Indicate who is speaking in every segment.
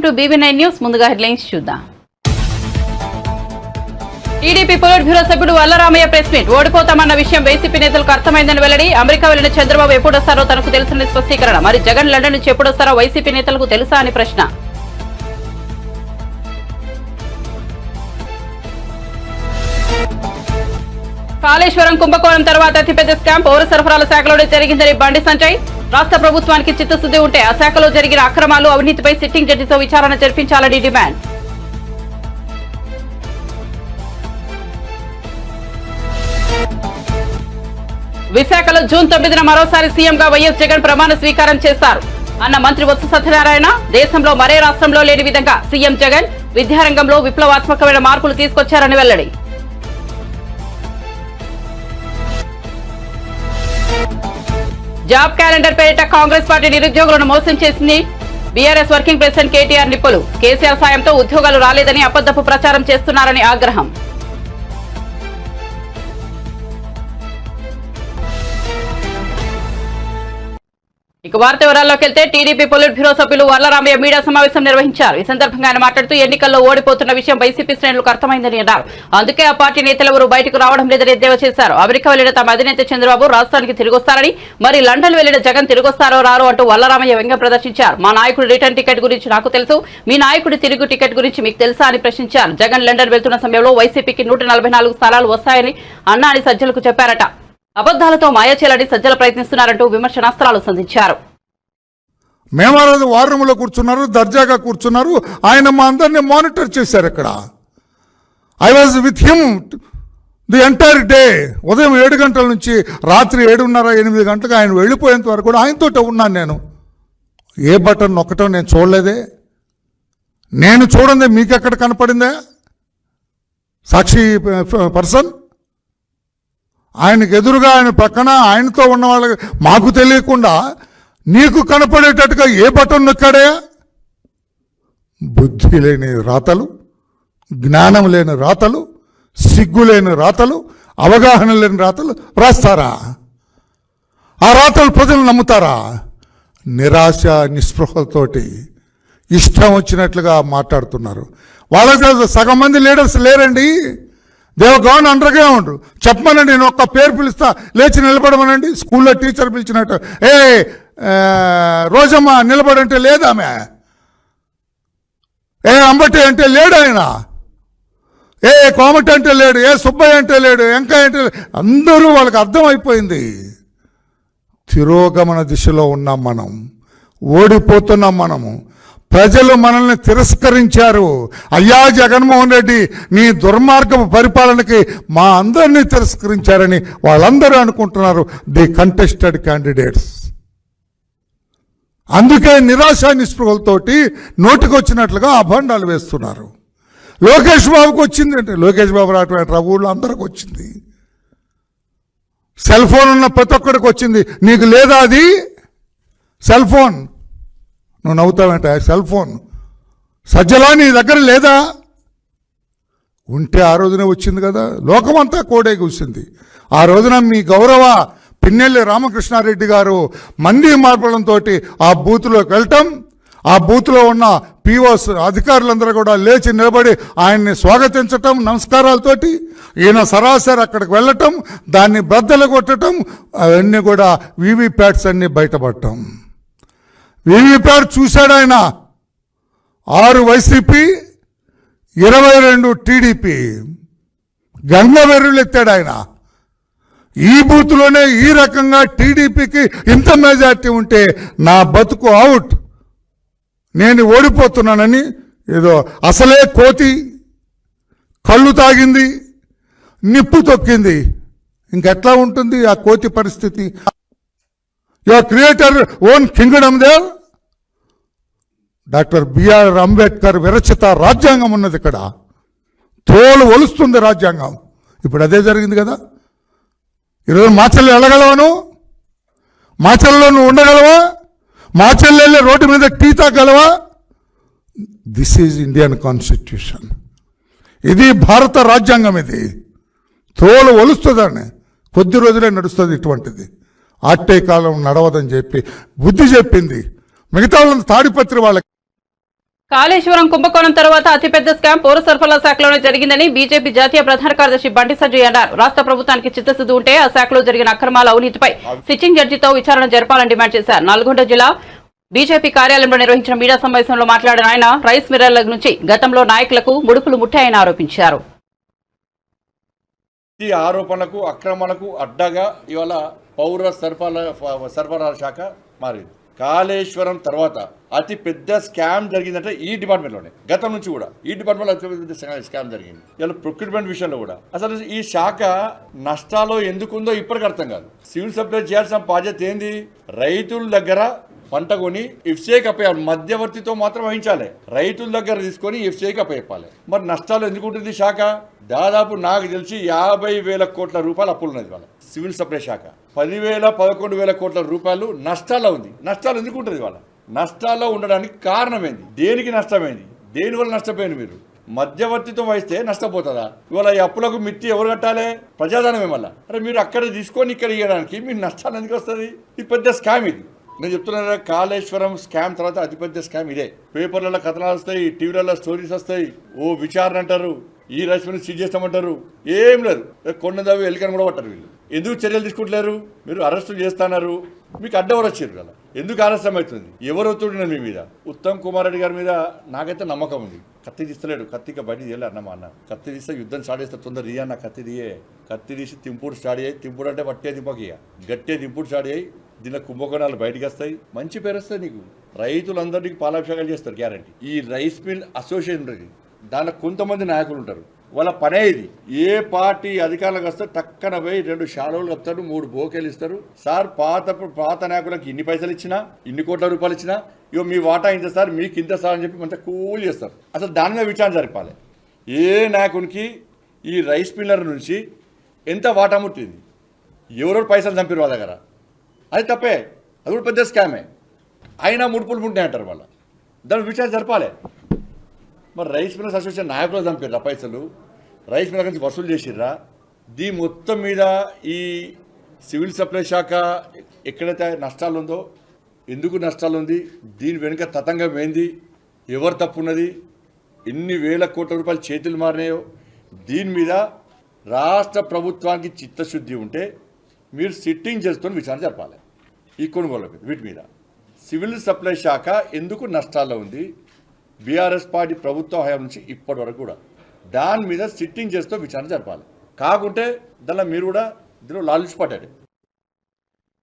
Speaker 1: To BB9 news. ముందుగా headlines చూద్దాం. TDP polit bureau సభ్యుడు వల్లరామయ్య ప్రెస్ మీట్. ఓడిపోతామన్న విషయం వైసీపీ నేతలకు అర్థమైందని వెల్లడి. అమెరికా వెళ్లిన చంద్రబాబు ఎప్పుడొస్తారో తనకు తెలుసని స్పష్టీకరణ. మరి జగన్ లండన్ నుంచి ఎప్పుడొస్తారో వైసీపీ నేతలకు తెలుసా అని ప్రశ్న. కాళేశ్వరం కుంభకోణం తర్వాత అతిపెద్ద స్కామ్ పౌర సరఫరాల శాఖలోనే జరిగిందని బండి సంజయ్. రాష్ట్ర ప్రభుత్వానికి చిత్తశుద్ధి ఉంటే ఆ శాఖలో జరిగిన అక్రమాలు అవినీతిపై సిట్టింగ్ జడ్జితో విచారణ జరిపించాలని డిమాండ్. విశాఖలో జూన్ 9న మరోసారి సీఎంగా వైఎస్ జగన్ ప్రమాణ స్వీకారం చేస్తారు అన్న మంత్రి బొత్స సత్యనారాయణ. దేశంలో మరే రాష్ట్రంలో లేని విధంగా సీఎం జగన్ విద్యారంగంలో విప్లవాత్మకమైన మార్పులు తీసుకొచ్చారని వెల్లడి. జాబ్ క్యాలెండర్ పేరిట కాంగ్రెస్ పార్టీ నిరుద్యోగులను మోసం చేసింది. బీఆర్ఎస్ వర్కింగ్ ప్రెసిడెంట్ కేటీఆర్ నిప్పులు. కేసీఆర్ సాయంతో ఉద్యోగాలు రాలేదని అబద్ధపు ప్రచారం చేస్తున్నారని ఆగ్రహం. ఇక వార్త వివరాల్లోకి వెళ్తే టీడీపీ పొలిట్ బ్యూరో సభ్యులు వల్లరామయ్య మీడియా సమావేశం నిర్వహించారు. ఈ సందర్భంగా ఆయన మాట్లాడుతూ ఎన్నికల్లో ఓడిపోతున్న విషయం వైసీపీ శ్రేణులకు అర్థమైందని అన్నారు. అందుకే ఆ పార్టీ నేతలెవరూ బయటకు రావడం లేదని ఎద్దేవా చేశారు. అమెరికా వెళ్లిన తమ అధినేత చంద్రబాబు రాష్ట్రానికి తిరిగొస్తారని, మరి లండన్ వెళ్లిన జగన్ తిరిగొస్తారో రారో అంటూ వల్లరామయ్య వ్యంగ్యం ప్రదర్శించారు. మా నాయకుడి రిటర్న్ టికెట్ గురించి నాకు తెలుసు, మీ నాయకుడి తిరుగు టికెట్ గురించి మీకు తెలుసా అని ప్రశ్నించారు. జగన్ లండన్ వెళ్తున్న సమయంలో వైసీపీకి 144 స్థానాలు వస్తాయని అన్నా అని సజ్జలకు చెప్పారట. అబద్దాలతో మాయ చేయాలని సజ్జలు ప్రయత్నిస్తున్నారంటూ విమర్శనాస్త్రాలు సంధించారు.
Speaker 2: మేము ఆ రోజు వార్ రూమ్లో కూర్చున్నారు, దర్జాగా కూర్చున్నారు. ఆయన మా అందరినీ మానిటర్ చేశారు. ఇక్కడ I was with him the entire day. ఉదయం 7 గంటల నుంచి రాత్రి 7:30-8 గంటలకు ఆయన వెళ్ళిపోయేంత వరకు కూడా ఆయనతో ఉన్నాను. నేను ఏ బటన్ నొక్కటం నేను చూడలేదే. నేను చూడండి మీకెక్కడ కనపడిందే సాక్షి పర్సన్? ఆయనకు ఎదురుగా, ఆయన పక్కన, ఆయనతో ఉన్న వాళ్ళకి మాకు తెలియకుండా నీకు కనపడేటట్టుగా ఏ బటన్ నొక్కాడే? బుద్ధి లేని రాతలు, జ్ఞానం లేని రాతలు, సిగ్గు లేని రాతలు, అవగాహన లేని రాతలు రాస్తారా? ఆ రాతలు ప్రజలు నమ్ముతారా? నిరాశ నిస్పృహలతోటి ఇష్టం వచ్చినట్లుగా మాట్లాడుతున్నారు. వాళ్ళకి సగం మంది లీడర్స్ లేరండి. దేవగాన్ అండర్గ్రౌండ్ చెప్పమనండి. నేను ఒక్క పేరు పిలుస్తా, లేచి నిలబడమనండి. స్కూల్లో టీచర్ పిలిచినట్టు రోజమ్మ నిలబడంటే లేదామె, అంబటి అంటే లేడు ఆయన, కోమటి అంటే లేడు, సుబ్బయ్య అంటే లేడు, వెంకయ్య అంటే లేడు. అందరూ వాళ్ళకి అర్థమైపోయింది. తిరోగమన దిశలో ఉన్నాం మనం, ఓడిపోతున్నాం మనము. ప్రజలు మనల్ని తిరస్కరించారు. అయ్యా జగన్మోహన్ రెడ్డి, నీ దుర్మార్గపు పరిపాలనకి మా అందరినీ తిరస్కరించారని వాళ్ళందరూ అనుకుంటున్నారు, ది కంటెస్టెడ్ క్యాండిడేట్స్. అందుకే నిరాశ నిస్పృహలతోటి నోటికొచ్చినట్లుగా అభండాలు వేస్తున్నారు. లోకేష్ బాబుకి వచ్చింది అంటే, లోకేష్ బాబు రావటం ఊళ్ళో అందరికి వచ్చింది. సెల్ ఫోన్ ఉన్న ప్రతి ఒక్కడికి వచ్చింది. నీకు లేదా అది సెల్ ఫోన్? నువ్వు నవ్వుతావంట. సెల్ ఫోన్ సజ్జలా నీ దగ్గర లేదా? ఉంటే ఆ రోజునే వచ్చింది కదా. లోకమంతా కోడే కూసింది ఆ రోజున. మీ గౌరవ పిన్నెల్లి రామకృష్ణారెడ్డి గారు మంది మార్పడంతో ఆ బూత్లోకి వెళ్ళటం, ఆ బూత్లో ఉన్న పిఓస్ అధికారులందరూ కూడా లేచి నిలబడి ఆయన్ని స్వాగతించటం నమస్కారాలతోటి. ఈయన సరాసరి అక్కడికి వెళ్ళటం, దాన్ని బద్దలు కొట్టడం, అవన్నీ కూడా వీవీప్యాట్స్ అన్నీ బయటపడటం. వీవీప్యాట్ చూశాడు ఆయన. 6 వైసీపీ, 22 టీడీపీ. గంగ వెర్రులు ఎత్తాడు ఆయన. ఈ బూత్లోనే ఈ రకంగా టీడీపీకి ఇంత మెజార్టీ ఉంటే నా బతుకు అవుట్, నేను ఓడిపోతున్నానని ఏదో అసలే కోతి కళ్ళు తాగింది, నిప్పు తొక్కింది. ఇంకెట్లా ఉంటుంది ఆ కోతి పరిస్థితి? Your creator own kingdom there. Doctor BR Ambedkar విరచిత రాజ్యాంగం ఉన్నది ఇక్కడ. తోలు ఒలుస్తుంది రాజ్యాంగం. ఇప్పుడు అదే జరిగింది కదా. ఈరోజు మాచల్లో వెళ్ళగలవను? మాచల్లో నువ్వు ఉండగలవా? మాచల్లో వెళ్ళి రోడ్డు మీద టీ తాగలవా? This is Indian constitution. ఇది భారత రాజ్యాంగం. ఇది తోలు ఒలుస్తుందని కొద్ది రోజులే నడుస్తుంది ఇటువంటిది. ఆట్టే కాలం నడవదని చెప్పి బుద్ధి చెప్పింది. మిగతా వాళ్ళని తాడిపత్రి వాళ్ళకి
Speaker 1: కాళేశ్వరం కుంభకోణం తర్వాత అతిపెద్ద స్కామ్ పౌర సరఫరాల శాఖలోనే జరిగిందని బీజేపీ జాతీయ ప్రధాన కార్యదర్శి బండి సంజయ్ అన్నారు. రాష్ట్ర ప్రభుత్వానికి చిత్తశుద్ధి ఉంటే ఆ శాఖలో జరిగిన అక్రమాల అవినీతిపై సిట్టింగ్ జడ్జితో విచారణ జరపాలని డిమాండ్ చేశారు. నల్గొండ జిల్లా బీజేపీ కార్యాలయంలో నిర్వహించిన మీడియా సమావేశంలో మాట్లాడిన ఆయన రైస్ మిల్లర్ల నుంచి గతంలో నాయకులకు ముడుపులు ముట్టాయని ఆరోపించారు.
Speaker 3: ఈ ఆరోపణలకు అక్రమాలకు అడ్డగా ఇవాళ పౌర సరఫరాల శాఖ మారింది. కాళేశ్వరం తర్వాత అతి పెద్ద స్కామ్ జరిగిందంటే ఈ డిపార్ట్మెంట్లోనే. గతం నుంచి కూడా ఈ డిపార్ట్మెంట్లో అతి పెద్ద స్కామ్ జరిగింది. ఇలా ప్రొక్యూర్మెంట్ విషయంలో కూడా అసలు ఈ శాఖ నష్టాల్లో ఎందుకుందో ఇప్పటికి అర్థం కాదు. సివిల్ సప్లై చేయాల్సిన బాధ్యత ఏంది? రైతుల దగ్గర పంట కొని ఎఫ్సీఐకి అప్పయ్యాలి. మధ్యవర్తితో మాత్రం వహించాలి. రైతుల దగ్గర తీసుకొని ఎఫ్సీఐకి అప్పయ్యాలి. మరి నష్టాలు ఎందుకు ఉంటుంది శాఖ? దాదాపు నాకు తెలిసి 50,000 కోట్ల రూపాయలు అప్పులు ఉన్నది వాళ్ళ సివిల్ సప్లై శాఖ. 10,000-11,000 కోట్ల రూపాయలు నష్టాల్లో ఉంది. నష్టాలు ఎందుకు ఉంటుంది వాళ్ళ? నష్టాల్లో ఉండడానికి కారణం ఏంది? దేనికి నష్టమైంది? దేనివల్ల నష్టపోయింది? మీరు మధ్యవర్తితో వహిస్తే నష్టపోతుందా? ఇవాళ ఈ అప్పులకు మిత్తి ఎవరు కట్టాలి? ప్రజాధనమే. మళ్ళీ అరే మీరు అక్కడ తీసుకొని ఇక్కడ ఇవ్వడానికి మీరు నష్టాలు ఎందుకు వస్తుంది? ఇది పెద్ద స్కామ్. ఇది నేను చెప్తున్నా, కాళేశ్వరం స్కామ్ తర్వాత అతిపెద్ద స్కామ్ ఇదే. పేపర్లలో కథనాలు వస్తాయి, టీవీలలో స్టోరీస్ వస్తాయి. ఓ విచారణ అంటారు, ఈ రైస్ మిల్ సీజ్ చేస్తామంటారు. ఏం లేదు, కొండదవి ఎలికని కూడా పట్టారు. వీళ్ళు ఎందుకు చర్యలు తీసుకుంటలేరు? మీరు అరెస్టు చేస్తున్నారు, మీకు అడ్డెవరు వచ్చారు కదా? ఎందుకు ఆలస్యం అవుతుంది? ఎవరు ఒత్తుడినారు మీ మీద? ఉత్తమ్ కుమార్ రెడ్డి గారి మీద నాకైతే నమ్మకం ఉంది. కత్తి తీస్తలేడు, కత్తికి బయట తీయాలి అన్నమా అన్న. కత్తి తీస్తే యుద్ధం స్టార్ట్ చేస్తే తొందర తీయ అన్న. కత్తి తీయే, కత్తి తీసి తింపుడు స్టార్ట్ అయ్యి, తింపుడు అంటే పట్టే దింపకి గట్టే దింపుడు స్టార్ట్ అయ్యి దీనిలో కుంభకోణాలు బయటకు వస్తాయి. మంచి పేరు వస్తుంది నీకు. రైతులందరికీ పాలాభిషేకాలు చేస్తారు గ్యారంటీ. ఈ రైస్ మిల్ అసోసియేషన్ ఉంటుంది, దాంట్లో కొంతమంది నాయకులు ఉంటారు. వాళ్ళ పనే ఇది. ఏ పార్టీ అధికారులకు వస్తే టక్కన పోయి 2 షాడోలు కప్తారు, 3 బోకేలు ఇస్తారు. సార్ పాత నాయకులకు ఇన్ని పైసలు ఇచ్చినా, ఇన్ని కోట్ల రూపాయలు ఇచ్చినా, ఇగో మీ వాటా ఇంత సార్, మీకు ఇంత సార్ అని చెప్పి మంచిగా కూల్ చేస్తారు. అసలు దాని మీద విచారణ జరపాలి. ఏ నాయకునికి ఈ రైస్ మిల్లర్ నుంచి ఎంత వాటా ముట్టింది, ఎవరెవరు పైసలు చంపారు వాళ్ళ దగ్గర, అది తప్పే. అది కూడా పెద్ద స్కామే. అయినా ముడుపులు ముట్టినాయి అంటారు. వాళ్ళ దాని విచారణ జరపాలి. మరి రైస్ మిల్లర్స్ అసోసియేషన్ నాయకులు చంపారా పైసలు? రైస్ మిల్లర్ నుంచి వసూలు చేసిర్రా? దీని మొత్తం మీద ఈ సివిల్ సప్లై శాఖ ఎక్కడైతే నష్టాలు ఉందో, ఎందుకు నష్టాలు ఉంది, దీని వెనుక తతంగం ఏంది, ఎవరు తప్పు ఉన్నది, ఎన్ని వేల కోట్ల రూపాయలు చేతులు మారినాయో, దీని మీద రాష్ట్ర ప్రభుత్వానికి చిత్తశుద్ధి ఉంటే మీరు సిట్టింగ్ చేసుకొని విచారణ జరపాలి. ఈ కొనుగోలు వీటి మీద సివిల్ సప్లై శాఖ ఎందుకు నష్టాల్లో ఉంది, బీఆర్ఎస్ పార్టీ ప్రభుత్వ హయాం నుంచి ఇప్పటి వరకు కూడా దాని మీద సిట్టింగ్ చేస్తూ విచారణ జరపాలి. కాకుంటే దానిలో మీరు కూడా ఇందులో లాలుచి పట్టాడు.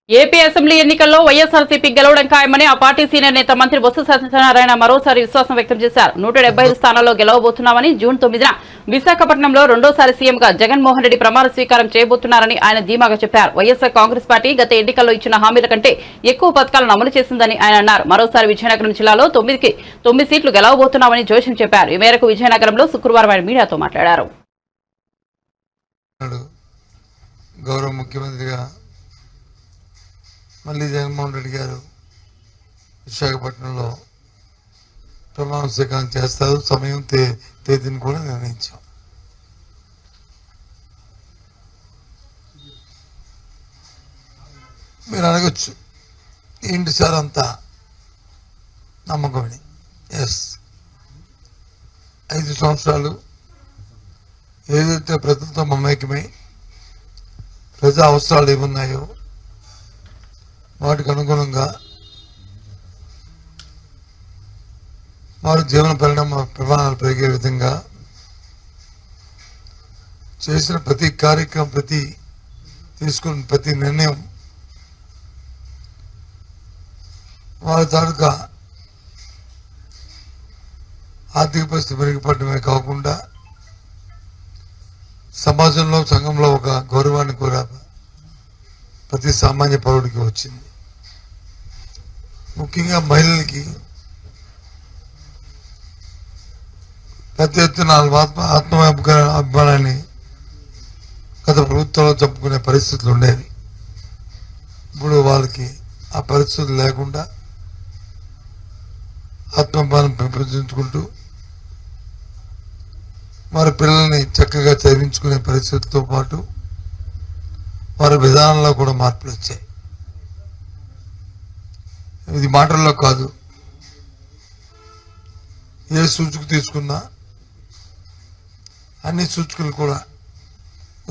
Speaker 1: ఏపీ అసెంబ్లీ ఎన్నికల్లో వైఎస్ఆర్సీపీ గెలవడం ఖాయమని ఆ పార్టీ సీనియర్ నేత మంత్రి బొత్స సత్యనారాయణ మరోసారి విశ్వాసం వ్యక్తం చేశారు. 175 స్థానాల్లో గెలవబోతున్నామని, జూన్ 9న విశాఖపట్నంలో రెండోసారి సీఎంగా జగన్మోహన్ రెడ్డి ప్రమాణ స్వీకారం చేయబోతున్నారని ఆయన ధీమాగా చెప్పారు. వైఎస్ఆర్ కాంగ్రెస్ పార్టీ గత ఎన్నికల్లో ఇచ్చిన హామీల కంటే ఎక్కువ పథకాలను అమలు చేసిందని ఆయన అన్నారు. మరోసారి విజయనగరం జిల్లాలో 9 సీట్లు గెలవబోతున్నామని జోషం చెప్పారు. ఈ మేరకు విజయనగరంలో శుక్రవారం ఆయన మీడియాతో మాట్లాడారు.
Speaker 4: గౌరవ ముఖ్యమంత్రిగా మళ్ళీ జగన్మోహన్ రెడ్డి గారు విశాఖపట్నంలో ప్రమాణ స్వీకారం చేస్తారు. సమయం తేదీని కూడా నిర్ణయించాం. మీరు అడగచ్చు, ఏంటి సార్ అంతా నమ్మకమని. ఎస్, 5 సంవత్సరాలు ఏదైతే ప్రజలతో మమేకమై ప్రజా అవసరాలు ఏమున్నాయో వాటికి అనుగుణంగా వారి జీవన ప్రమాణాలు పెరిగే విధంగా చేసిన ప్రతి కార్యక్రమం, తీసుకున్న ప్రతి నిర్ణయం వారి తాలూకా ఆర్థిక పరిస్థితి మెరుగుపడమే కాకుండా సమాజంలో, సంఘంలో ఒక గౌరవాన్ని కూడా ప్రతి సామాన్య పౌరుడికి వచ్చింది. ముఖ్యంగా మహిళలకి పెద్ద ఎత్తున అభిమానాన్ని గత ప్రభుత్వంలో చెప్పుకునే పరిస్థితులు ఉండేవి. ఇప్పుడు వాళ్ళకి ఆ పరిస్థితులు లేకుండా ఆత్మాభిమానం పెంపొందించుకుంటూ వారి పిల్లల్ని చక్కగా చదివించుకునే పరిస్థితితో పాటు వారి విధానంలో కూడా మార్పులు వచ్చాయి. ఇది మాటల్లో కాదు, ఏ సూచిక తీసుకున్నా అన్ని సూచికలు కూడా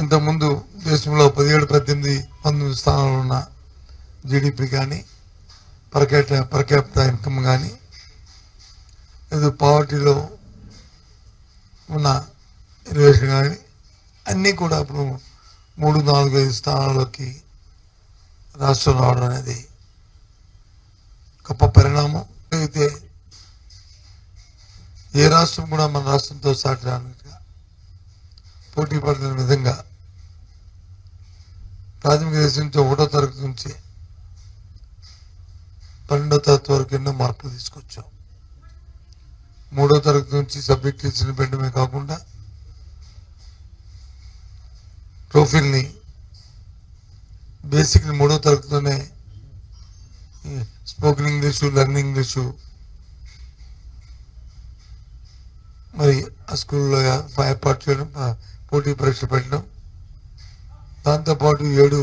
Speaker 4: ఇంతకుముందు దేశంలో 17, 18, 19 స్థానాలు ఉన్న జీడిపి కానీ పర్ క్యాపిటల్ ఇన్కమ్ కానీ లేదు పావర్టీలో ఉన్న ఎలివేషన్ కానీ అన్నీ కూడా ఇప్పుడు 3, 4, 5 స్థానాల్లోకి రాష్ట్రం రావడం అనేది గొప్ప పరిణామం. అయితే ఏ రాష్ట్రం కూడా మన రాష్ట్రంతో సాటి రానట్టుగా పోటీ పడిన విధంగా ప్రాథమిక దశ నుంచి 1వ తరగతి నుంచి 12వ తరగతి వరకు ఎన్నో మార్పులు తీసుకొచ్చాం. 3వ తరగతి నుంచి సబ్జెక్ట్ టీచర్ని పెట్టడమే కాకుండా ప్రొఫైల్ని బేసిక్ని 3వ తరగతిలోనే స్పోకెన్ ఇంగ్లీషు, లెర్నింగ్ ఇంగ్లీషు మరి ఆ స్కూల్లో ఏర్పాటు చేయడం, పోటీ పరీక్ష పెట్టడం, దాంతోపాటు 7,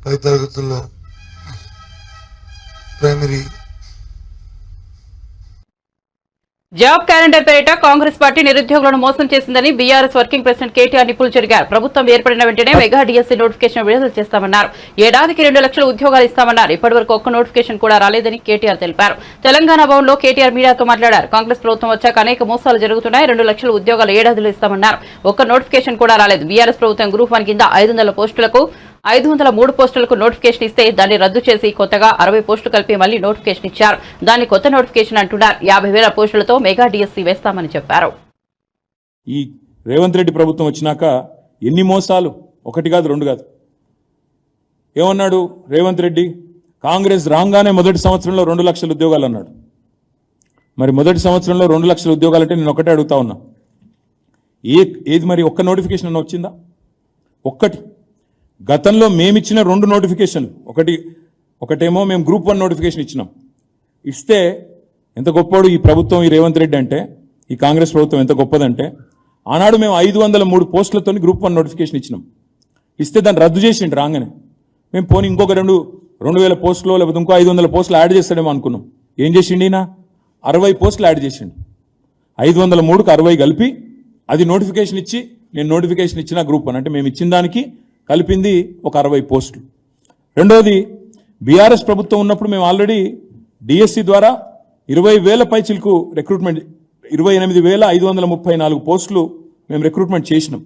Speaker 4: 10 తరగతుల్లో ప్రైమరీ.
Speaker 1: జాబ్ క్యాలెండర్ పేరిట కాంగ్రెస్ పార్టీ నిరుద్యోగులను మోసం చేసిందని బీఆర్ఎస్ వర్కింగ్ ప్రెసిడెంట్ కేటీఆర్ నిప్పులు జరిగారు. ప్రభుత్వం ఏర్పడిన వెంటనే మెగా డిఎస్సీ నోటిఫికేషన్ విడుదల చేస్తామన్నారు. ఏడాదికి 2 లక్షల ఉద్యోగాలు ఇస్తామన్నారు. ఇప్పటివరకు ఒక్క నోటిఫికేషన్ కూడా రాలేదని కేటీఆర్ తెలిపారు. తెలంగాణ భవన్లో కేటీఆర్ మీడియాతో మాట్లాడారు. కాంగ్రెస్ ప్రభుత్వం వచ్చాక అనేక మోసాలు జరుగుతున్నాయి. 2 లక్షల ఉద్యోగాలు ఏడాదిలో ఇస్తామన్నారు. ఒక్క నోటిఫికేషన్ కూడా రాలేదు. బీఆర్ఎస్ ప్రభుత్వం గ్రూప్ 1 కింద 500 పోస్టులకు 503 పోస్టులకు నోటిఫికేషన్ ఇస్తే దాన్ని రద్దు చేసి కొత్తగా 60 పోస్టులు కలిపి మళ్లీ నోటిఫికేషన్ ఇచ్చారు. దాన్ని కొత్త నోటిఫికేషన్ అంటున్నారు. 50,000 పోస్టులతో మెగా డిఎస్సీ వేస్తామని చెప్పారు.
Speaker 5: ఈ రేవంత్ రెడ్డి ప్రభుత్వం వచ్చినాక ఎన్ని మోసాలు, 1 కాదు 2 కాదు. ఏమన్నాడు రేవంత్ రెడ్డి? కాంగ్రెస్ రాగానే మొదటి సంవత్సరంలో 2 లక్షల ఉద్యోగాలు అన్నాడు. మరి మొదటి సంవత్సరంలో 2 లక్షల ఉద్యోగాలు అంటే నేను ఒకటే అడుగుతా ఉన్నా, ఏది మరి ఒక్క నోటిఫికేషన్ అన్న వచ్చిందా? ఒక్కటి. గతంలో మేమిచ్చిన 2 నోటిఫికేషన్లు, ఒకటేమో మేము గ్రూప్ 1 నోటిఫికేషన్ ఇచ్చినాం. ఇస్తే ఎంత గొప్పవాడు ఈ ప్రభుత్వం, ఈ రేవంత్ రెడ్డి అంటే, ఈ కాంగ్రెస్ ప్రభుత్వం ఎంత గొప్పదంటే, ఆనాడు మేము 503 పోస్టులతో గ్రూప్ 1 నోటిఫికేషన్ ఇచ్చినాం. ఇస్తే దాన్ని రద్దు చేసిండు రాగానే. మేము పోనీ ఇంకొక 2,000 పోస్టులు లేకపోతే ఇంకో 500 పోస్టులు యాడ్ చేస్తాడేమో అనుకున్నాం. ఏం చేసిండు ఈయన? 60 పోస్టులు యాడ్ చేసిండు. 503కు 60 కలిపి అది నోటిఫికేషన్ ఇచ్చి, నేను నోటిఫికేషన్ ఇచ్చిన గ్రూప్ 1 అంటే మేము ఇచ్చిన దానికి కలిపింది ఒక 60 పోస్టులు. రెండోది, బీఆర్ఎస్ ప్రభుత్వం ఉన్నప్పుడు మేము ఆల్రెడీ డిఎస్సి ద్వారా 20,000 పైచిలకు రిక్రూట్మెంట్, 28,534 పోస్టులు మేము రిక్రూట్మెంట్ చేసినాం.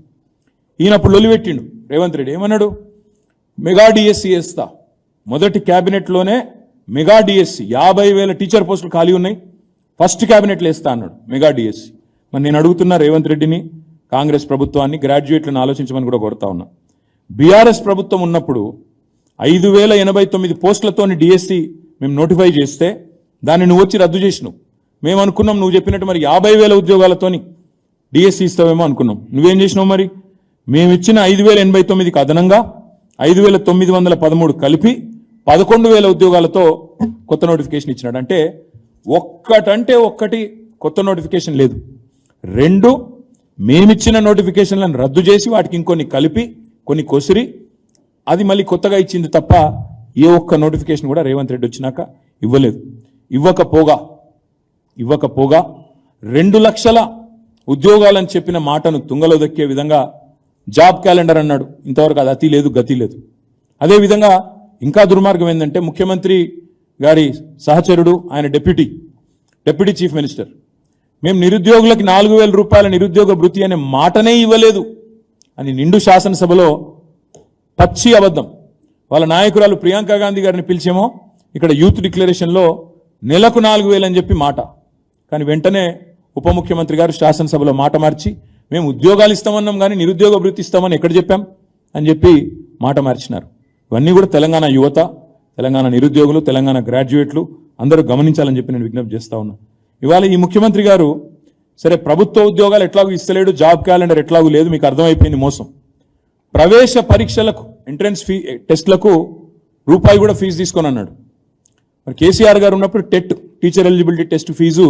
Speaker 5: ఈయనప్పుడు లొలిపెట్టిండు రేవంత్ రెడ్డి. ఏమన్నాడు? మెగా డిఎస్సి వేస్తా. మొదటి క్యాబినెట్లోనే మెగా డిఎస్సి 50,000 టీచర్ పోస్టులు ఖాళీ ఉన్నాయి, ఫస్ట్ క్యాబినెట్లో వేస్తా అన్నాడు మెగా డిఎస్సి. మరి నేను అడుగుతున్నా రేవంత్ రెడ్డిని, కాంగ్రెస్ ప్రభుత్వాన్ని, గ్రాడ్యుయేట్లను ఆలోచించమని కూడా కోరుతా ఉన్నా. బీఆర్ఎస్ ప్రభుత్వం ఉన్నప్పుడు 5,089 పోస్టులతో డిఎస్సి మేము నోటిఫై చేస్తే దాన్ని నువ్వు వచ్చి రద్దు చేసినావు. మేము అనుకున్నాం నువ్వు చెప్పినట్టు మరి 50,000 ఉద్యోగాలతోని డిఎస్సి ఇస్తావేమో అనుకున్నాం. నువ్వేం చేసినావు? మరి మేము ఇచ్చిన 5,089కి అదనంగా 5,913 కలిపి 11,000 ఉద్యోగాలతో కొత్త నోటిఫికేషన్ ఇచ్చినాడు. అంటే ఒక్కటి కొత్త నోటిఫికేషన్ లేదు. 2 మేమిచ్చిన నోటిఫికేషన్లను రద్దు చేసి వాటికి ఇంకొన్ని కలిపి కొన్ని కొసిరి అది మళ్ళీ కొత్తగా ఇచ్చింది తప్ప ఏ ఒక్క నోటిఫికేషన్ కూడా రేవంత్ రెడ్డి వచ్చినాక ఇవ్వలేదు. ఇవ్వకపోగా 2 లక్షల ఉద్యోగాలని చెప్పిన మాటను తుంగలో దక్కే విధంగా జాబ్ క్యాలెండర్ అన్నాడు. ఇంతవరకు అది అతి లేదు, గతి లేదు. అదేవిధంగా ఇంకా దుర్మార్గం ఏంటంటే, ముఖ్యమంత్రి గారి సహచరుడు, ఆయన డిప్యూటీ చీఫ్ మినిస్టర్, మేము నిరుద్యోగులకి 4,000 రూపాయల నిరుద్యోగ భృతి అనే మాటనే ఇవ్వలేదు అని నిండు శాసనసభలో పచ్చి అబద్ధం. వాళ్ళ నాయకురాలు ప్రియాంక గాంధీ గారిని పిలిచేమో ఇక్కడ యూత్ డిక్లరేషన్లో నెలకు 4,000 అని చెప్పి మాట. కానీ వెంటనే ఉప ముఖ్యమంత్రి గారు శాసనసభలో మాట మార్చి మేము ఉద్యోగాలు ఇస్తామన్నాం కానీ నిరుద్యోగ భృతి ఇస్తామని ఎక్కడ చెప్పాం అని చెప్పి మాట మార్చినారు. ఇవన్నీ కూడా తెలంగాణ యువత, తెలంగాణ నిరుద్యోగులు, తెలంగాణ గ్రాడ్యుయేట్లు అందరూ గమనించాలని చెప్పి నేను విజ్ఞప్తి చేస్తా ఉన్నా. ఇవాళ ఈ ముఖ్యమంత్రి గారు సరే ప్రభుత్వ ఉద్యోగాలు ఎట్లాగూ ఇస్తలేడు, జాబ్ క్యాలెండర్ ఎట్లాగూ లేదు, మీకు అర్థమైపోయింది మోసం. ప్రవేశ పరీక్షలకు, ఎంట్రన్స్ టెస్ట్లకు రూపాయి కూడా ఫీజు తీసుకొని అన్నాడు. మరి కేసీఆర్ గారు ఉన్నప్పుడు టీచర్ ఎలిజిబిలిటీ టెస్ట్ ఫీజు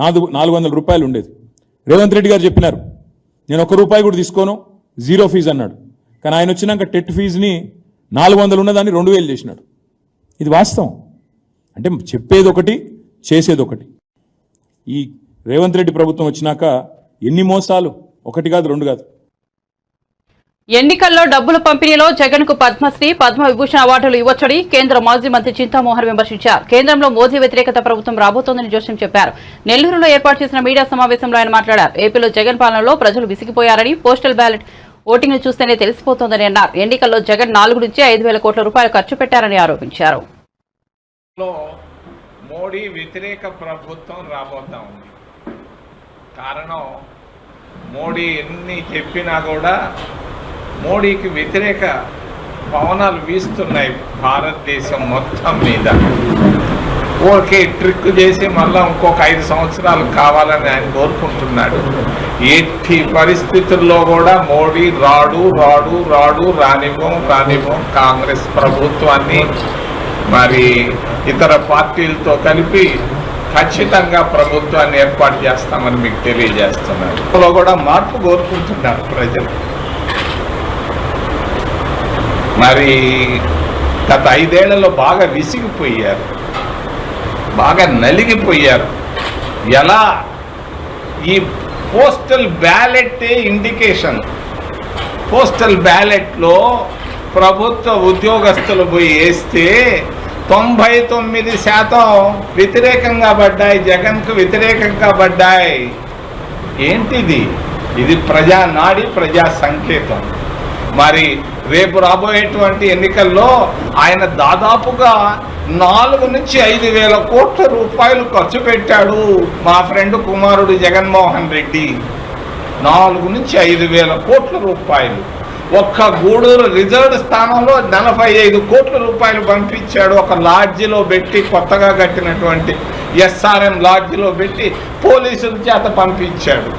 Speaker 5: 400 రూపాయలు ఉండేది. రేవంత్ రెడ్డి గారు చెప్పినారు నేను 1 రూపాయి కూడా తీసుకోను, 0 ఫీజు అన్నాడు. కానీ ఆయన వచ్చినాక టెట్ ఫీజుని 400 ఉన్నదాన్ని 2,000 చేసినాడు. ఇది వాస్తవం. అంటే చెప్పేది ఒకటి, చేసేది ఒకటి. ఈ రేవంత్ రెడ్డి ప్రభుత్వం వచ్చినాక ఎన్ని మోసాలు, ఒకటి కాదు రెండు కాదు.
Speaker 1: ఎన్నికల్లో డబ్బుల పంపిణీలో జగన్ కు పద్మశ్రీ, పద్మవిభూషణ్ అవార్డులు ఇవ్వొచ్చని కేంద్ర మాజీ మంత్రి చింతామోహన్ విమర్శించారు. కేంద్రంలో మోదీ వ్యతిరేకత ప్రభుత్వం రాబోతోందని జోస్యం చెప్పారు. నెల్లూరులో ఏర్పాటు చేసిన మీడియా సమావేశంలో ఆయన మాట్లాడారు. ఏపీలో జగన్ పాలనలో ప్రజలు విసిగిపోయారని, పోస్టల్ బ్యాలెట్ ఓటింగ్ చూస్తేనే తెలిసిపోతోందని అన్నారు. ఎన్నికల్లో జగన్ 4 నుంచి 5,000 కోట్ల రూపాయలు ఖర్చు పెట్టారని ఆరోపించారు.
Speaker 6: మోడీ వ్యతిరేక ప్రభుత్వం రాబోతా ఉంది. కారణం మోడీ ఎన్ని చెప్పినా కూడా మోడీకి వ్యతిరేక పవనాలు వీస్తున్నాయి భారతదేశం మొత్తం మీద. ఓకే, ట్రిక్ చేసి మళ్ళీ ఇంకొక 5 సంవత్సరాలు కావాలని ఆయన కోరుకుంటున్నాడు. ఎట్టి పరిస్థితుల్లో కూడా మోడీ రానివ్వం కాంగ్రెస్ ప్రభుత్వాన్ని మరి ఇతర పార్టీలతో కలిపి ఖచ్చితంగా ప్రభుత్వాన్ని ఏర్పాటు చేస్తామని మీకు తెలియజేస్తున్నారు. ఇందులో కూడా మార్పు కోరుకుంటున్నారు ప్రజలు. మరి గత 5 ఏళ్లలో బాగా విసిగిపోయారు, బాగా నలిగిపోయారు. ఎలా ఈ పోస్టల్ బ్యాలెట్ ఇండికేషన్, పోస్టల్ బ్యాలెట్లో ప్రభుత్వ ఉద్యోగస్తులు పోయి వేస్తే 99% వ్యతిరేకంగా పడ్డాయి, జగన్కు వ్యతిరేకంగా పడ్డాయి. ఏంటిది? ఇది ప్రజానాడి, ప్రజా సంకేతం. మరి రేపు రాబోయేటువంటి ఎన్నికల్లో ఆయన దాదాపుగా 4 నుంచి 5,000 కోట్ల రూపాయలు ఖర్చు పెట్టాడు. మా ఫ్రెండ్ కుమారుడు జగన్మోహన్ రెడ్డి 4 నుంచి 5,000 కోట్ల రూపాయలు ఒక్క గూడూరు రిజర్వ్ స్థానంలో 45 కోట్ల రూపాయలు పంపించాడు. ఒక లాడ్జిలో పెట్టి, కొత్తగా కట్టినటువంటి SRM లాడ్జిలో పెట్టి పోలీసుల చేత పంపించాడు,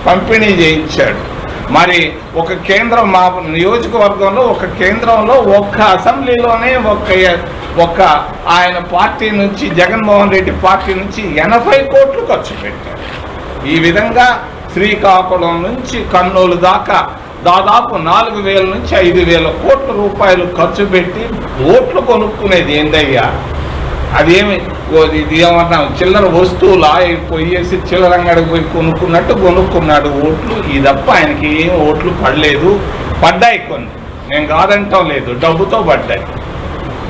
Speaker 6: పంపిణీ చేయించాడు. మరి ఒక కేంద్రం, మా నియోజకవర్గంలో ఒక కేంద్రంలో ఒక్క అసెంబ్లీలోనే ఒక ఆయన పార్టీ నుంచి, జగన్మోహన్ రెడ్డి పార్టీ నుంచి 80 కోట్లు ఖర్చు పెట్టారు. ఈ విధంగా శ్రీకాకుళం నుంచి కర్నూలు దాకా దాదాపు 4,000 నుంచి 5,000 కోట్ల రూపాయలు ఖర్చు పెట్టి ఓట్లు కొనుక్కునేది ఏందయ్యా? అదేమి ఇది ఏమన్నా చిల్లర వస్తువులా పోయేసి చిల్లర అంగడికి పోయి కొనుక్కున్నట్టు కొనుక్కున్నాడు ఓట్లు. ఈ తప్ప ఆయనకి ఏం ఓట్లు పడలేదు. పడ్డాయి కొన్ని, నేను కాదంటాం లేదు, డబ్బుతో పడ్డాయి.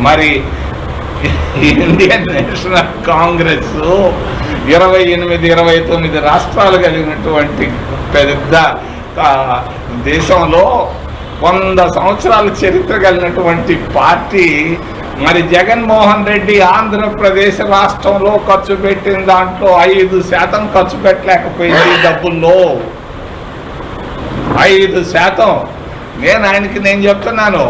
Speaker 6: మరి ఇండియన్ నేషనల్ కాంగ్రెస్ 28-29 రాష్ట్రాలు కలిగినటువంటి పెద్ద దేశంలో 100 సంవత్సరాల చరిత్ర కలిగినటువంటి పార్టీ. మరి జగన్మోహన్ రెడ్డి ఆంధ్రప్రదేశ్ రాష్ట్రంలో ఖర్చు పెట్టిన దాంట్లో 5% ఖర్చు పెట్టలేకపోయింది. డబ్బుల్లో 5%. నేను చెప్తున్నాను.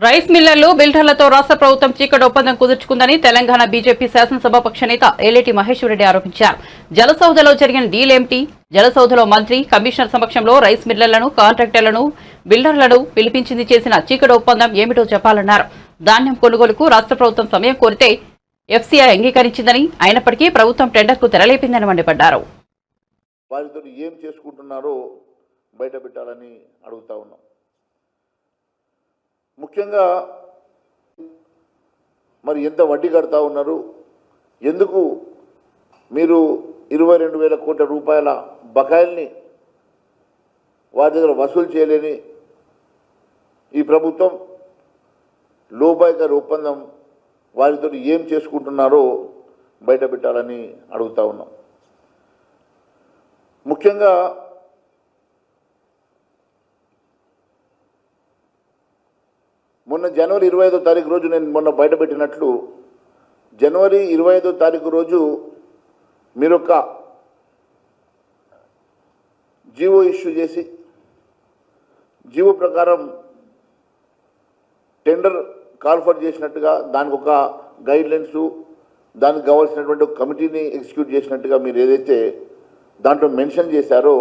Speaker 1: రైస్ మిల్లర్లు, బిల్డర్లతో రాష్ట్ర ప్రభుత్వం చీకటి ఒప్పందం కుదుర్చుకుందని తెలంగాణ బీజేపీ శాసనసభాపక్ష నేత ఏలేటి మహేశ్వర్ రెడ్డి ఆరోపించారు. జలసౌధలో జరిగిన డీల్ ఏమిటి? జలసౌధలో మంత్రి, కమిషనర్ సమక్షంలో రైస్ మిల్లర్లను, కాంట్రాక్టర్లను, బిల్డర్లను పిలిపించింది చేసిన చీకటి ఒప్పందం ఏమిటో చెప్పాలన్నారు. ధాన్యం కొనుగోలుకు రాష్ట్ర ప్రభుత్వం సమయం కోరితే ఎఫ్సీఐ అంగీకరించిందని, అయినప్పటికీ ప్రభుత్వం టెండర్కు తెరలేపిందని మండిపడ్డారు.
Speaker 7: వారితో ఏం చేసుకుంటున్నారో బయట పెట్టాలని అడుగుతా ఉన్నాం. ముఖ్యంగా మరి ఎంత వడ్డీ కడతా ఉన్నారు? ఎందుకు మీరు 22,000 కోట్ల రూపాయల బకాయిల్ని వారి దగ్గర వసూలు చేయలేని ఈ ప్రభుత్వం లోపాయికారి ఒప్పందం వారితో ఏం చేసుకుంటున్నారో బయట పెట్టాలని అడుగుతా ఉన్నాం. ముఖ్యంగా మొన్న జనవరి 25వ తారీఖు రోజు నేను మొన్న బయటపెట్టినట్లు జనవరి 25వ తారీఖు రోజు మీరొక జీవో ఇష్యూ చేసి జీవో ప్రకారం టెండర్ కాల్ఫర్ చేసినట్టుగా దానికి ఒక గైడ్లైన్స్, దానికి కావాల్సినటువంటి ఒక కమిటీని ఎగ్జిక్యూట్ చేసినట్టుగా మీరు ఏదైతే దాంట్లో మెన్షన్ చేశారో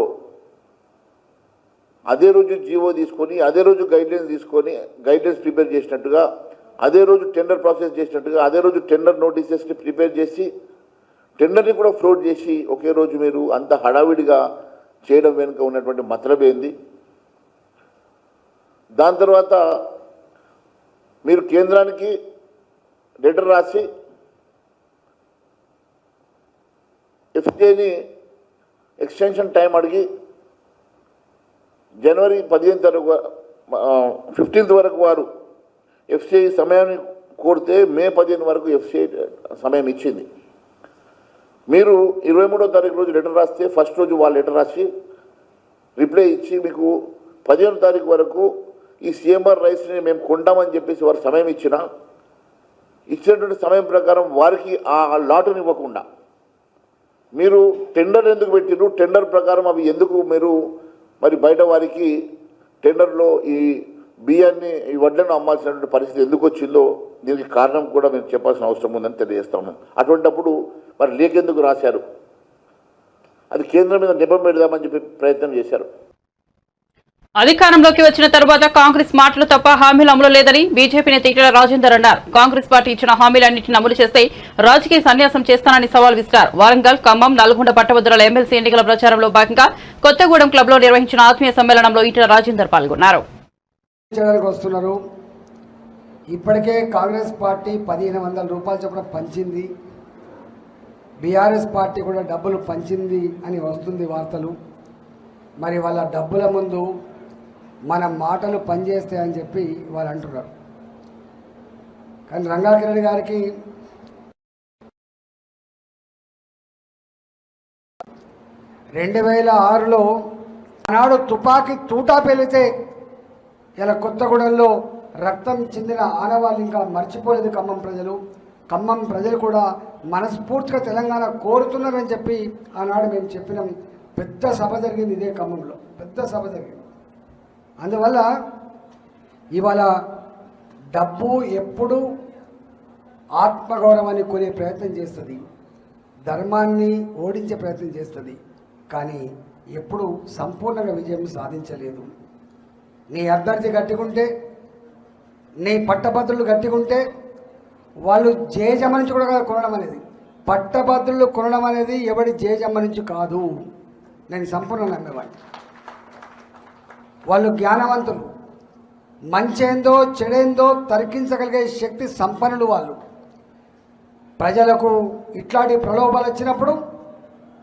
Speaker 7: అదే రోజు జీవో తీసుకొని, అదే రోజు గైడ్లైన్స్ తీసుకొని, గైడ్లైన్స్ ప్రిపేర్ చేసినట్టుగా, అదే రోజు టెండర్ ప్రాసెస్ చేసినట్టుగా, అదే రోజు టెండర్ నోటీసెస్ని ప్రిపేర్ చేసి టెండర్ని కూడా ఫ్లోట్ చేసి ఒకే రోజు మీరు అంత హడావిడిగా చేయడం వెనుక ఉన్నటువంటి మతలబేంది? దాని తర్వాత మీరు కేంద్రానికి లెటర్ రాసి ఎఫ్సిఐని ఎక్స్టెన్షన్ టైం అడిగి జనవరి 15th వరకు వారు ఎఫ్సిఐ సమయాన్ని కోరితే మే 15 వరకు ఎఫ్సిఐ సమయం ఇచ్చింది. మీరు 23వ తారీఖు రోజు లెటర్ రాస్తే ఫస్ట్ రోజు వాళ్ళు లెటర్ రాసి రిప్లై ఇచ్చి మీకు 15వ తారీఖు వరకు ఈ సిఎంఆర్ రైస్ని మేము కొంటామని చెప్పేసి వారు సమయం ఇచ్చినటువంటి సమయం ప్రకారం వారికి ఆ లాటుని ఇవ్వకుండా మీరు టెండర్ ఎందుకు పెట్టిరు, టెండర్ ప్రకారం అవి ఎందుకు మీరు మరి బయట వారికి టెండర్లో ఈ బియ్యాన్ని ఈ వడ్లను అమ్మాల్సినటువంటి పరిస్థితి ఎందుకు వచ్చిందో దీనికి కారణం కూడా మేము చెప్పాల్సిన అవసరం ఉందని తెలియజేస్తాము. అటువంటప్పుడు మరి లేకెందుకు రాశారు, అది కేంద్రం మీద నెపం పెడదామని చెప్పి ప్రయత్నం చేశారు.
Speaker 1: అధికారంలోకి వచ్చిన తర్వాత కాంగ్రెస్ మాటలు తప్ప హామీలు అమలు లేదని బీజేపీ నేత ఈటెల రాజేందర్ అన్నారు. కాంగ్రెస్ పార్టీ ఇచ్చిన హామీలన్నింటిని అమలు చేస్తే రాజకీయ సన్యాసం చేస్తానని సవాల్ విసిరారు. వరంగల్, ఖమ్మం, నల్గొండ పట్టభద్రుల ఎమ్మెల్సీ ఎన్నికల ప్రచారంలో భాగంగా కొత్తగూడెం క్లబ్ లో నిర్వహించిన ఆత్మీయ సమ్మేళనంలో ఈటెల రాజేందర్ పాల్గొన్నారు.
Speaker 8: ఇప్పటికే కాంగ్రెస్ పార్టీ 1500 రూపాయల చొప్పున పంచింది, బీఆర్ఎస్ పార్టీ కూడా డబ్బులు పంచింది అని వస్తుంది వార్తలు. మరి వాళ్ళ డబ్బుల ముందు మన మాటలు పనిచేస్తాయని చెప్పి వాళ్ళు అంటున్నారు. కానీ రంగా కిరణ్ గారికి 2006లో ఆనాడు తుపాకీ తూటా పేలితే ఇలా కొత్తగూడెంలో రక్తం చెందిన ఆనవాళ్ళు ఇంకా మర్చిపోలేదు ఖమ్మం ప్రజలు కూడా మనస్ఫూర్తిగా తెలంగాణ కోరుతున్నారని చెప్పి ఆనాడు మేము చెప్పినాం. పెద్ద సభ జరిగింది ఇదే ఖమ్మంలో, పెద్ద సభ జరిగింది. అందువల్ల ఇవాళ డబ్బు ఎప్పుడు ఆత్మగౌరవాన్ని కొనే ప్రయత్నం చేస్తుంది, ధర్మాన్ని ఓడించే ప్రయత్నం చేస్తుంది, కానీ ఎప్పుడు సంపూర్ణంగా విజయం సాధించలేదు. నీ అభ్యర్థి గట్టిగుంటే, నీ పట్టభద్రులు గట్టిగుంటే వాళ్ళు జేజమ్మ నుంచి కూడా కొనడం అనేది, పట్టభద్రులు కొనడం అనేది ఎవడి జేజమ్మ నుంచి కాదు. నేను సంపూర్ణ నమ్మేవాడిని. వాళ్ళు జ్ఞానవంతులు, మంచేందో చెడేందో తర్కించగలిగే శక్తి సంపన్నులు. వాళ్ళు ప్రజలకు ఇట్లాంటి ప్రలోభాలు వచ్చినప్పుడు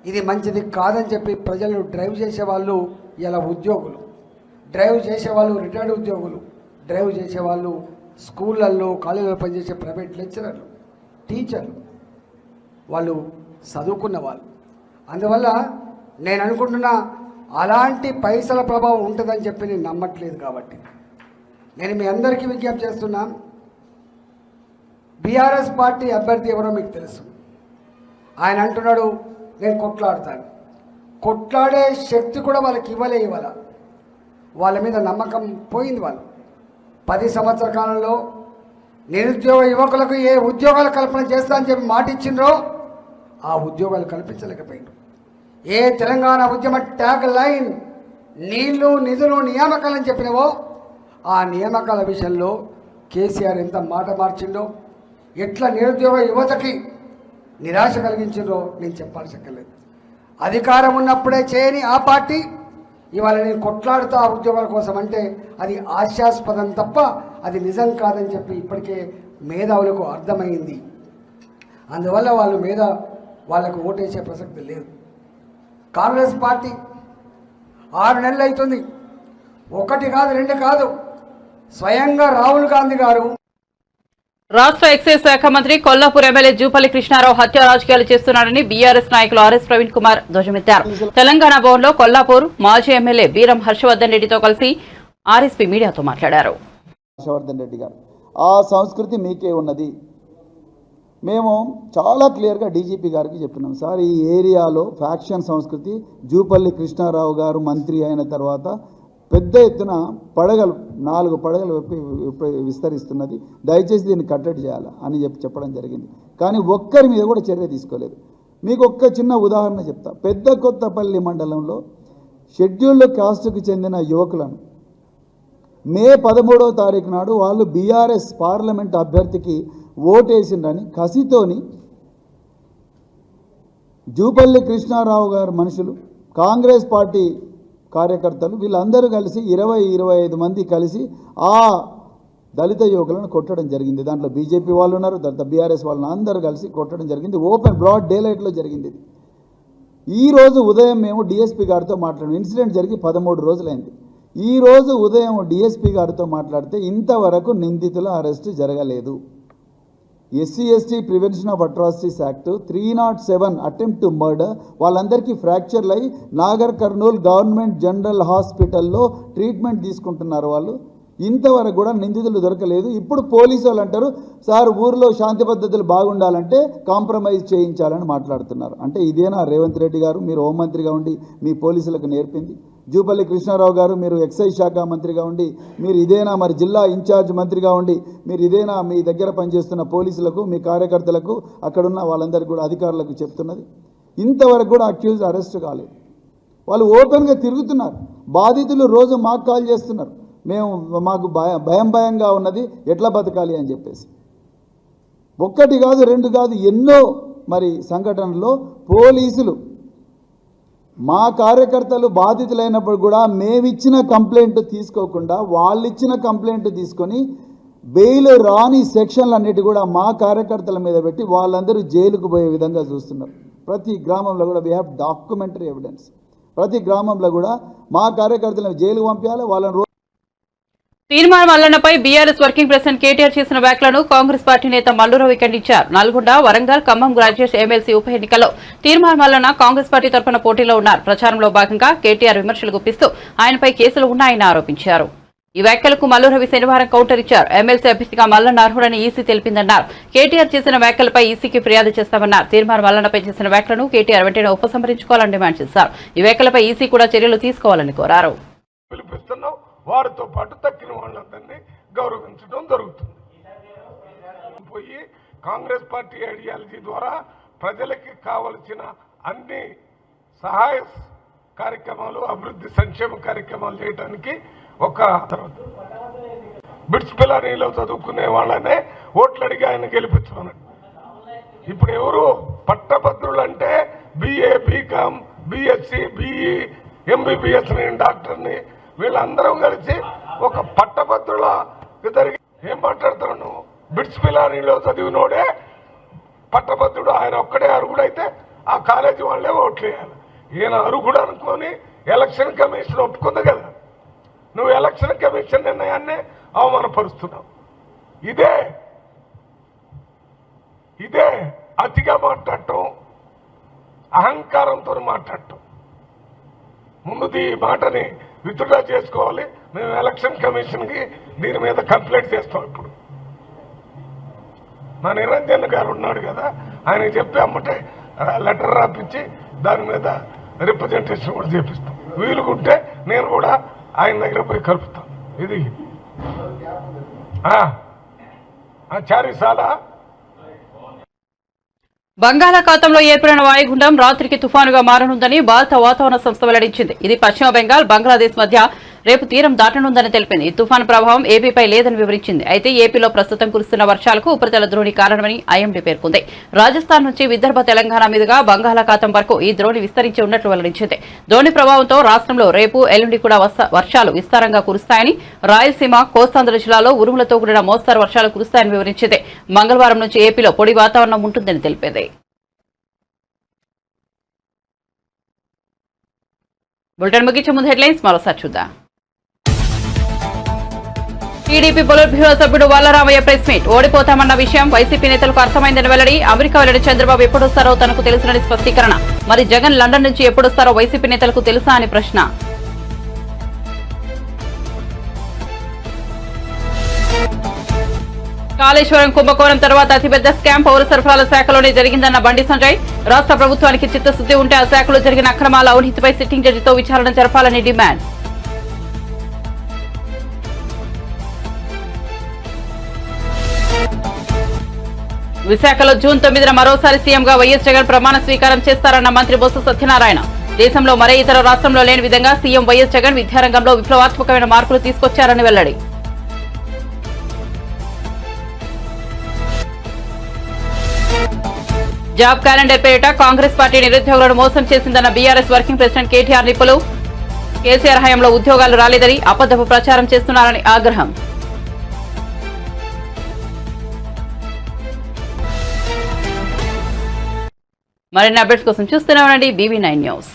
Speaker 8: ఇది మంచిది కాదని చెప్పి ప్రజలను డ్రైవ్ చేసేవాళ్ళు ఇలా ఉద్యోగులు, డ్రైవ్ చేసేవాళ్ళు రిటైర్డ్ ఉద్యోగులు, డ్రైవ్ చేసేవాళ్ళు స్కూళ్ళల్లో కాలేజీలో పనిచేసే ప్రైవేట్ లెక్చరర్లు, టీచర్లు, వాళ్ళు చదువుకున్న వాళ్ళు. అందువల్ల నేను అనుకుంటున్నా అలాంటి పైసల ప్రభావం ఉంటుందని చెప్పి నేను నమ్మట్లేదు. కాబట్టి నేను మీ అందరికీ విజ్ఞప్తి చేస్తున్నా, బీఆర్ఎస్ పార్టీ అభ్యర్థి ఎవరో మీకు తెలుసు. ఆయన అంటున్నాడు నేను కొట్లాడతాను. కొట్లాడే శక్తి కూడా వాళ్ళకి ఇవ్వాల. వాళ్ళ మీద నమ్మకం పోయింది. వాళ్ళు 10 సంవత్సరాల కాలంలో నిరుద్యోగ యువకులకు ఏ ఉద్యోగాలు కల్పన చేస్తా అని చెప్పి మాట ఇచ్చిండ్రో ఆ ఉద్యోగాలు కల్పించలేకపోయిండ్రు. ఏ తెలంగాణ ఉద్యమ ట్యాగ్ లైన్ నీళ్లు నిధులు నియామకాలని చెప్పినవో ఆ నియామకాల విషయంలో కేసీఆర్ ఎంత మాట మార్చిండో, ఎట్లా నిరుద్యోగ యువతకి నిరాశ కలిగించిందో నేను చెప్పాల్సక్కర్లేదు. అధికారం ఉన్నప్పుడే చేయని ఆ పార్టీ ఇవాళ నేను కొట్లాడుతా ఆ ఉద్యోగాల కోసం అంటే అది హాస్యాస్పదం తప్ప అది నిజం కాదని చెప్పి ఇప్పటికే మేధావులకు అర్థమైంది. అందువల్ల వాళ్ళకు ఓటేసే ప్రసక్తి లేదు. కాంగ్రెస్ పార్టీ 6 నెలలు అవుతుంది, 1 కాదు 2 కాదు, స్వయంగా రాహుల్ గాంధీ గారు
Speaker 1: రాష్ట్ర ఎక్సైజ్ శాఖ మంత్రి కొల్లాపూర్ ఎమ్మెల్యే జూపల్లి కృష్ణారావు హత్య రాజకీయాలు చేస్తున్నారని బీఆర్ఎస్ నాయకులు ఆర్ఎస్ ప్రవీణ్ కుమార్ ధ్వజమెత్తారు. తెలంగాణ భవన్లో కొల్లాపూర్ మాజీ ఎమ్మెల్యే బీరం హర్షవర్ధన్ రెడ్డితో కలిసి ఆర్ఎస్పీ మీడియాతో మాట్లాడారు.
Speaker 9: హర్షవర్ధన్ రెడ్డి గారు, ఆ సంస్కృతి మీకే ఉన్నది. మేము చాలా క్లియర్గా డీజీపీ గారికి చెప్పినాం, సార్ ఈ ఏరియాలో ఫ్యాక్షన్ సంస్కృతి జూపల్లి కృష్ణారావు గారు మంత్రి అయిన తర్వాత పెద్ద ఎత్తున పడగలు 4 పడగలు విస్తరిస్తున్నది, దయచేసి దీన్ని కట్టడి చేయాలి అని చెప్పడం జరిగింది. కానీ ఒక్కరి మీద కూడా చర్య తీసుకోలేదు. మీకు ఒక్క చిన్న ఉదాహరణ చెప్తా. పెద్ద కొత్తపల్లి మండలంలో షెడ్యూల్డ్ కాస్ట్కు చెందిన యువకులను మే 13వ తారీఖు నాడు వాళ్ళు బీఆర్ఎస్ పార్లమెంట్ అభ్యర్థికి ఓటేసిండ్రని కసితోని జూపల్లి కృష్ణారావు గారు మనుషులు, కాంగ్రెస్ పార్టీ కార్యకర్తలు వీళ్ళందరూ కలిసి 20-25 మంది కలిసి ఆ దళిత యువకులను కొట్టడం జరిగింది. దాంట్లో బీజేపీ వాళ్ళు ఉన్నారు, బీఆర్ఎస్ వాళ్ళని అందరూ కలిసి కొట్టడం జరిగింది. ఓపెన్ బ్రాడ్ డే లైట్లో జరిగింది. ఈరోజు ఉదయం మేము డిఎస్పీ గారితో మాట్లాడాము. ఇన్సిడెంట్ జరిగి 13 రోజులైంది. ఈరోజు ఉదయం డిఎస్పీ గారితో మాట్లాడితే ఇంతవరకు నిందితుల అరెస్ట్ జరగలేదు. SC/ST prevention of atrocities act 307 attempt to murder వాళ్ళందరికీ ఫ్రాక్చర్లు అయ్యి నాగర్ కర్నూల్ గవర్నమెంట్ జనరల్ హాస్పిటల్లో ట్రీట్మెంట్ తీసుకుంటున్నారు వాళ్ళు. ఇంతవరకు కూడా నిందితులు దొరకలేదు. ఇప్పుడు పోలీసు వాళ్ళు అంటారు సార్ ఊర్లో శాంతి పద్ధతులు బాగుండాలంటే కాంప్రమైజ్ చేయించాలని మాట్లాడుతున్నారు. అంటే ఇదేనా రేవంత్ రెడ్డి గారు మీరు హోంమంత్రిగా ఉండి మీ పోలీసులకు నేర్పింది? జూపల్లి కృష్ణారావు గారు మీరు ఎక్సైజ్ శాఖ మంత్రిగా ఉండి మీరు ఇదేనా మరి జిల్లా ఇన్ఛార్జ్ మంత్రిగా ఉండి మీరు ఇదేనా మీ దగ్గర పనిచేస్తున్న పోలీసులకు మీ కార్యకర్తలకు అక్కడున్న వాళ్ళందరికీ కూడా అధికారులకు చెప్తున్నది? ఇంతవరకు కూడా అక్యూజ్ అరెస్ట్ కాలేదు. వాళ్ళు ఓపెన్గా తిరుగుతున్నారు. బాధితులు రోజు మాకు కాల్ చేస్తున్నారు, మాకు భయంగా ఉన్నది, ఎట్లా బతకాలి అని చెప్పేసి. ఒక్కటి కాదు రెండు కాదు ఎన్నో మరి సంఘటనలో పోలీసులు మా కార్యకర్తలు బాధితులైనప్పుడు కూడా మేమిచ్చిన కంప్లైంట్ తీసుకోకుండా వాళ్ళు ఇచ్చిన కంప్లైంట్ తీసుకొని బెయిల్ రాని సెక్షన్లన్నిటి కూడా మా కార్యకర్తల మీద పెట్టి వాళ్ళందరూ జైలుకు పోయే విధంగా చూస్తున్నారు. ప్రతి గ్రామంలో కూడా వీ హ్యావ్ డాక్యుమెంటరీ ఎవిడెన్స్. ప్రతి గ్రామంలో కూడా మా కార్యకర్తలను జైలుకు పంపించాలి. వాళ్ళని
Speaker 1: తీర్మానం మల్లన్నపై బీఆర్ఎస్ వర్కింగ్ ప్రెసిడెంట్ కేటీఆర్ చేసిన వ్యాఖ్యలను కాంగ్రెస్ పార్టీ నేత మల్లురావు ఖండించారు. నల్గొండ, వరంగల్, ఖమ్మం గ్రాడ్యుయేట్ ఎమ్మెల్సీ ఉప ఎన్నికల్లో తీర్మానం మల్లన్న కాంగ్రెస్ పార్టీ తరఫున పోటీలో ఉన్నారు. ప్రచారంలో భాగంగా కేటీఆర్ విమర్శలు గుప్పిస్తూ ఆయనపై కేసులు ఉన్నాయని ఆరోపించారు. ఈ వ్యాఖ్యలకు మల్లురవి శనివారం కౌంటర్ ఇచ్చారు. ఎమ్మెల్సీ అభ్యర్థిగా మల్లన్న అర్హుడని ఈసీ తెలిపిందన్నారు. కేటీఆర్ చేసిన వ్యాఖ్యలపై ఈసీకి ఫిర్యాదు చేస్తామన్నారు. తీర్మానం మల్లన్నపై చేసిన వ్యాఖ్యలను కేటీఆర్ వెంటనే ఉపసంహరించుకోవాలని డిమాండ్ చేశారు. ఈ వ్యాఖ్యలపై ఈసీ కూడా చర్యలు తీసుకోవాలని కోరారు.
Speaker 6: వారితో పాటు తక్కిన వాళ్ళందరినీ గౌరవించడం జరుగుతుంది. పోయి కాంగ్రెస్ పార్టీ ఐడియాలజీ ద్వారా ప్రజలకి కావలసిన అన్ని సహాయ కార్యక్రమాలు, అభివృద్ధి సంక్షేమ కార్యక్రమాలు చేయడానికి ఒక బిట్స్ పిల్లనీలో చదువుకునే వాళ్ళనే ఓట్లు అడిగి ఆయన గెలిపించమన్నాడు. ఇప్పుడు ఎవరు పట్టభద్రులు అంటే BA, BCom, BSc, BE, MBBS డాక్టర్ని వీళ్ళందరం కలిసి ఒక పట్టభద్రుల ఇద్దరికి ఏం మాట్లాడతారు? నువ్వు బిట్స్ పిల్లానిలో చదివినోడే పట్టభద్రుడు, ఆయన ఒక్కడే అర్హుడైతే ఆ కాలేజీ వాళ్ళే ఓట్లు వేయాలి. ఈయన అర్హుడు అనుకొని ఎలక్షన్ కమిషన్ ఒప్పుకుంది కదా, నువ్వు ఎలక్షన్ కమిషన్ నిర్ణయాన్ని అవమానపరుస్తున్నావు. ఇదే అతిగా మాట్లాడటం, అహంకారంతో మాట్లాడటం. ముందు ఈ మాటని విత్డ్రా చేసుకోవాలి. మేము ఎలక్షన్ కమిషన్కి దీని మీద కంప్లైంట్ చేస్తాం. ఇప్పుడు మా నిరంజన్ గారు ఉన్నాడు కదా, ఆయనకి చెప్పి అమ్మటే లెటర్ రాపించి దాని మీద రిప్రజెంటేషన్ కూడా చేపిస్తాం. వీలుకుంటే నేను కూడా ఆయన దగ్గర పోయి కలుపుతాను. ఇది చారిసాల
Speaker 1: బంగాళాఖాతంలో ఏర్పడిన వాయుగుండం రాత్రికి తుఫానుగా మారనుందని భారత వాతావరణ సంస్థ వెల్లడించింది. ఇది పశ్చిమ బెంగాల్, బంగ్లాదేశ్ మధ్య రేపు తీరం దాటనుందని తెలిపింది. ఈ తుఫాను ప్రభావం ఏపీపై లేదని వివరించింది. అయితే ఏపీలో ప్రస్తుతం కురుస్తున్న వర్షాలకు ఉపరితల ద్రోణి కారణమని ఐఎండీ పేర్కొంది. రాజస్థాన్ నుంచి విదర్భ, తెలంగాణ మీదుగా బంగాళాఖాతం వరకు ఈ ద్రోణి విస్తరించి ఉన్నట్లు వెల్లడించింది. ద్రోణి ప్రభావంతో రాష్ట్రంలో రేపు, ఎల్లుండి కూడా వర్షాలు విస్తారంగా కురుస్తాయని, రాయలసీమ, కోస్తాంధ్ర జిల్లాలో ఉరుములతో కూడిన మోస్తరు వర్షాలు కురుస్తాయని వివరించింది. మంగళవారం నుంచి ఏపీలో పొడి వాతావరణం ఉంటుందని తెలిపింది. బులెటిన్ ముగించే ముందు హెడ్లైన్స్ మరోసారి చూద్దాం. టీడీపీ పొలిట్ బ్యూరో సభ్యుడు వల్లరామయ్య ప్రెస్ మీట్. ఓడిపోతామన్న విషయం వైసీపీ నేతలకు అర్థమైందని వెల్లడి. అమెరికా వెళ్లిన చంద్రబాబు ఎప్పుడొస్తారో తనకు తెలుసునని స్పష్టీకరణ. మరి జగన్ లండన్ నుంచి ఎప్పుడొస్తారో వైసీపీ నేతలకు తెలుసా అని ప్రశ్న. కాళేశ్వరం కుంభకోణం తర్వాత అతిపెద్ద స్కామ్ పౌర సరఫరాల శాఖలోనే జరిగిందన్న బండి సంజయ్. రాష్ట్ర ప్రభుత్వానికి చిత్తశుద్ది ఉంటే ఆ శాఖలో జరిగిన అక్రమాల అవినీతిపై సిట్టింగ్ జడ్జితో విచారణ జరపాలని డిమాండ్. విశాఖలో జూన్ 9న మరోసారి సీఎంగా వైఎస్ జగన్ ప్రమాణ స్వీకారం చేస్తారన్న మంత్రి బొత్స సత్యనారాయణ. దేశంలో మరే ఇతర రాష్ట్రంలో లేని విధంగా సీఎం వైఎస్ జగన్ విద్యారంగంలో విప్లవాత్మకమైన మార్పులు తీసుకొచ్చారని వెల్లడి. జాబ్ క్యాలెండర్ పేరిట కాంగ్రెస్ పార్టీ నిరుద్యోగులను మోసం చేసిందన్న బీఆర్ఎస్ వర్కింగ్ ప్రెసిడెంట్ కేటీఆర్ నిపులు. కేసీఆర్ హయాంలో ఉద్యోగాలు రాలేదని అబద్ధపు ప్రచారం చేస్తున్నారని ఆగ్రహం. మరిన్ని అప్డేట్స్ కోసం చూస్తూనే ఉండండి BV9 న్యూస్.